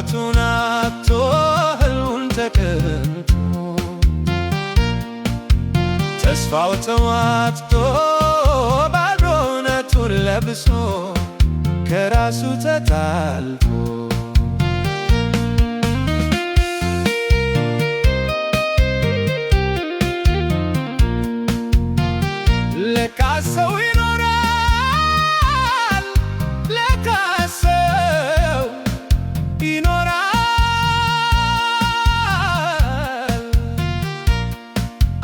ሕይወቱን አጥቶ ህልሙን ተቀምቶ ተስፋው ተዋጥቶ ባዶነቱን ለብሶ ከራሱ ተጣልቶ ለካ ሰው ይኖራል፣ ለካ ሰው ይኖራል።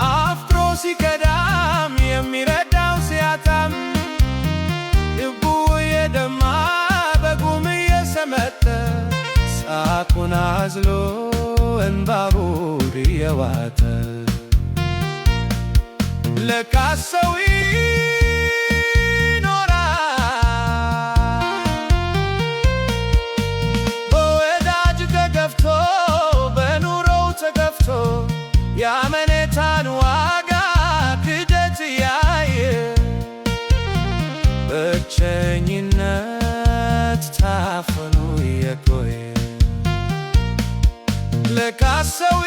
አፍቅሮ ሲከዳም የሚረዳው ሲያጣም ልቡ የደማ በጉም እየሰመጠ ሳቁን አዝሎ እንባቡን እየዋጠ ለካ ሰው ይኖራል። በወዳጅ ተገፍቶ በኑሮው ተገፍቶ ያመኔታን ዋጋ ክደት ያየ ብቸኝነት ታፍኖ የቆየ ለካ ሰው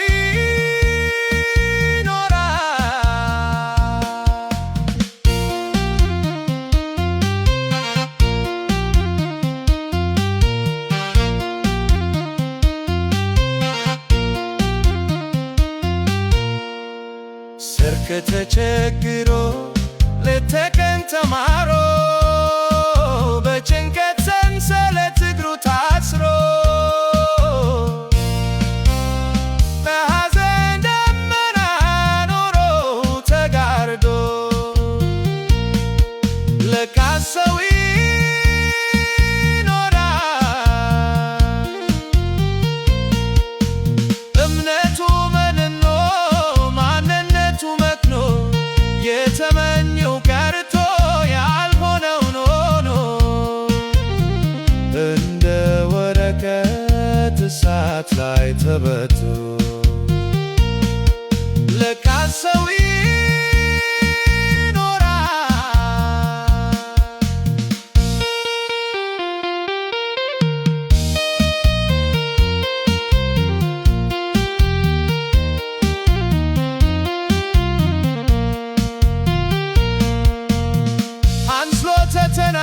ስርክ ተቸግሮ ሌት ተቀን ተማሮ በጭንቀት ሰንሰለት እግሩ ታስሮ በሐዘን ደመና ኑሮ ተጋርዶ ለካ ሰው ይኖራል። እምነቱ መንኖ ማንነቱ መክኖ የተመኘው ቀርቶ ያልሆነውን ሆኖ እንደ ወረቀት እሳት ላይ ተበትኖ ለካ ሰው ተተና